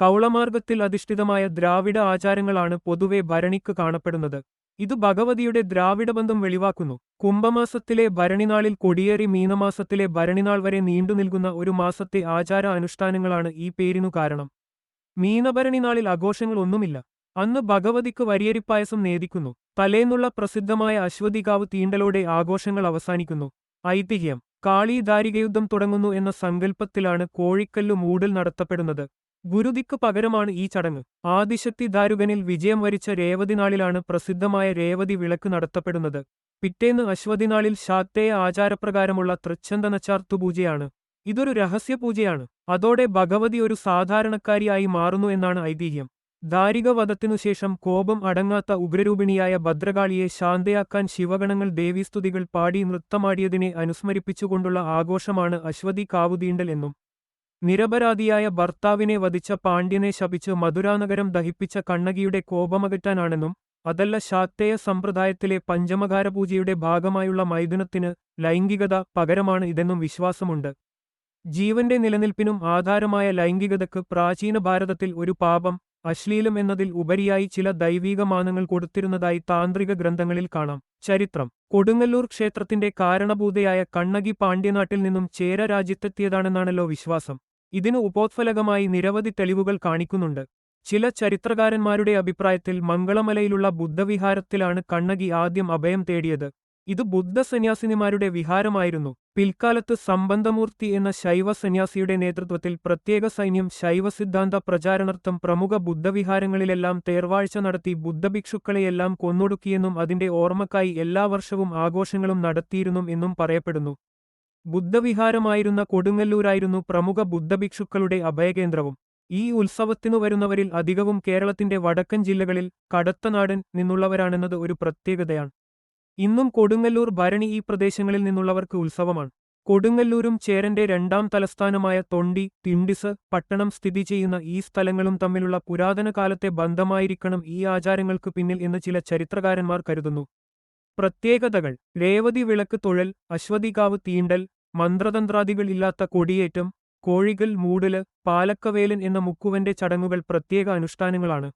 കൗളമാർഗത്തിൽ അധിഷ്ഠിതമായ ദ്രാവിഡ ആചാരങ്ങളാണ് പൊതുവെ ഭരണിക്ക് കാണപ്പെടുന്നത്. ഇത് ഭഗവതിയുടെ ദ്രാവിഡബന്ധം വെളിവാക്കുന്നു. കുംഭമാസത്തിലെ ഭരണിനാളിൽ കൊടിയേറി മീനമാസത്തിലെ ഭരണിനാൾ വരെ നീണ്ടുനിൽക്കുന്ന ഒരു മാസത്തെ ആചാര അനുഷ്ഠാനങ്ങളാണ് ഈ പേരിനു കാരണം. മീനഭരണിനാളിൽ ആഘോഷങ്ങളൊന്നുമില്ല. അന്ന് ഭഗവതിക്ക് വരിയരിപ്പായസം നേദിക്കുന്നു. തലേന്നുള്ള പ്രസിദ്ധമായ അശ്വതികാവ് തീണ്ടലോടെ ആഘോഷങ്ങൾ അവസാനിക്കുന്നു. ഐതിഹ്യം: കാളി ദാരികയുദ്ധം തുടങ്ങുന്നു എന്ന സങ്കല്പത്തിലാണ് കോഴിക്കല്ലു മൂടൽ നടത്തപ്പെടുന്നത്. ഗുരുതിക്ക് പകരമാണ് ഈ ചടങ്ങ്. ആദിശക്തി ദാരുകനിൽ വിജയം വരിച്ച രേവതി നാളിലാണ് പ്രസിദ്ധമായ രേവതി വിളക്ക് നടത്തപ്പെടുന്നത്. പിറ്റേന്ന് അശ്വതിനാളിൽ ശാക്തേയ ആചാരപ്രകാരമുള്ള തൃച്ഛന്ദനച്ചാർത്തുപൂജയാണ്. ഇതൊരു രഹസ്യപൂജയാണ്. അതോടെ ഭഗവതി ഒരു സാധാരണക്കാരിയായി മാറുന്നു എന്നാണ് ഐതിഹ്യം. ദാരിക വധത്തിനുശേഷം കോപം അടങ്ങാത്ത ഉഗ്രരൂപിണിയായ ഭദ്രകാളിയെ ശാന്തയാക്കാൻ ശിവഗണങ്ങൾ ദേവീസ്തുതികൾ പാടി നൃത്തമാടിയതിനെ അനുസ്മരിപ്പിച്ചുകൊണ്ടുള്ള ആഘോഷമാണ് അശ്വതി കാവുതീണ്ടൽ എന്നും. നിരപരാധിയായ ഭർത്താവിനെ വധിച്ച പാണ്ഡ്യനെ ശപിച്ച് മധുരാനഗരം ദഹിപ്പിച്ച കണ്ണകിയുടെ കോപമകറ്റാനാണെന്നും അതല്ല ശാക്തേയ സമ്പ്രദായത്തിലെ പഞ്ചമകാരപൂജയുടെ ഭാഗമായുള്ള മൈഥുനത്തിന് ലൈംഗികത പകരമാണ് ഇതെന്നും വിശ്വാസമുണ്ട്. ജീവന്റെ നിലനിൽപ്പിനും ആധാരമായ ലൈംഗികതയ്ക്ക് പ്രാചീന ഭാരതത്തിൽ ഒരു പാപം, അശ്ലീലം എന്നതിൽ ഉപരിയായി ചില ദൈവീക മാനങ്ങൾ കൊടുത്തിരുന്നതായി താന്ത്രിക ഗ്രന്ഥങ്ങളിൽ കാണാം. ചരിത്രം: കൊടുങ്ങല്ലൂർ ക്ഷേത്രത്തിന്റെ കാരണഭൂതയായ കണ്ണകി പാണ്ഡ്യനാട്ടിൽ നിന്നും ചേര രാജ്യത്തെത്തിയതാണെന്നാണല്ലോ വിശ്വാസം. ഇതിനു ഉപോത്ഫലകമായി നിരവധി തെളിവുകൾ കാണിക്കുന്നുണ്ട്. ചില ചരിത്രകാരന്മാരുടെ അഭിപ്രായത്തിൽ മംഗളമലയിലുള്ള ബുദ്ധവിഹാരത്തിലാണ് കണ്ണകി ആദ്യം അഭയം തേടിയത്. ഇത് ബുദ്ധസന്യാസിനിമാരുടെ വിഹാരമായിരുന്നു. പിൽക്കാലത്ത് സംബന്ധമൂർത്തി എന്ന ശൈവ സന്യാസിയുടെ നേതൃത്വത്തിൽ പ്രത്യേക സൈന്യം ശൈവസിദ്ധാന്ത പ്രചാരണാർത്ഥം പ്രമുഖ ബുദ്ധവിഹാരങ്ങളിലെല്ലാം തേർവാഴ്ച നടത്തി ബുദ്ധഭിക്ഷുക്കളെയെല്ലാം കൊന്നൊടുക്കിയെന്നും അതിന്റെ ഓർമ്മക്കായി എല്ലാ വർഷവും ആഘോഷങ്ങളും നടത്തിയിരുന്നു എന്നും പറയപ്പെടുന്നു. ബുദ്ധവിഹാരമായിരുന്ന കൊടുങ്ങല്ലൂരായിരുന്നു പ്രമുഖ ബുദ്ധഭിക്ഷുക്കളുടെ അഭയകേന്ദ്രവും. ഈ ഉത്സവത്തിനു വരുന്നവരിൽ അധികവും കേരളത്തിന്റെ വടക്കൻ ജില്ലകളിൽ കടത്തനാടൻ നിന്നുള്ളവരാണെന്നത് ഒരു പ്രത്യേകതയാണ്. ഇന്നും കൊടുങ്ങല്ലൂർ ഭരണി ഈ പ്രദേശങ്ങളിൽ നിന്നുള്ളവർക്ക് ഉത്സവമാണ്. കൊടുങ്ങല്ലൂരും ചേരന്റെ രണ്ടാം തലസ്ഥാനമായ തൊണ്ടി, തിണ്ടിസ് പട്ടണം സ്ഥിതി ചെയ്യുന്ന ഈ സ്ഥലങ്ങളും തമ്മിലുള്ള പുരാതന കാലത്തെ ബന്ധമായിരിക്കണം ഈ ആചാരങ്ങൾക്ക് പിന്നിൽ എന്ന് ചില ചരിത്രകാരന്മാർ കരുതുന്നു. പ്രത്യേകതകൾ: രേവതി വിളക്ക് തൊഴൽ, അശ്വതികാവ് തീണ്ടൽ, മന്ത്രതന്ത്രാദികൾ ഇല്ലാത്ത കൊടിയേറ്റം, കോഴികൾ മൂടല്, പാലക്കവേലൻ എന്ന മുക്കുവന്റെ ചടങ്ങുകൾ പ്രത്യേക അനുഷ്ഠാനങ്ങളാണ്.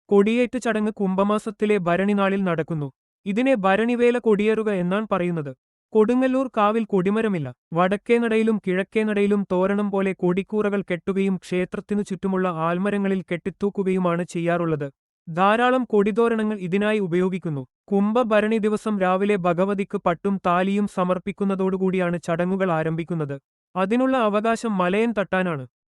കൊടിയേറ്റ് ചടങ്ങ് കുംഭമാസത്തിലെ ഭരണിനാളിൽ നടക്കുന്നു. ഇതിനെ ഭരണിവേല കൊടിയേറുക എന്നാണ് പറയുന്നത്. കൊടുങ്ങല്ലൂർ കാവിൽ കൊടിമരമില്ല. വടക്കേനടയിലും കിഴക്കേനടയിലും തോരണം പോലെ കൊടിക്കൂറകൾ കെട്ടുകയും ക്ഷേത്രത്തിനു ചുറ്റുമുള്ള ആൽമരങ്ങളിൽ കെട്ടിത്തൂക്കുകയുമാണ് ചെയ്യാറുള്ളത്. ധാരാളം കൊടിതോരണങ്ങൾ ഇതിനായി ഉപയോഗിക്കുന്നു. കുംഭഭരണി ദിവസം രാവിലെ ഭഗവതിക്ക് പട്ടും താലിയും സമർപ്പിക്കുന്നതോടുകൂടിയാണ് ചടങ്ങുകൾ ആരംഭിക്കുന്നത്. അതിനുള്ള അവകാശം മലയൻ തട്ടാനാണ്.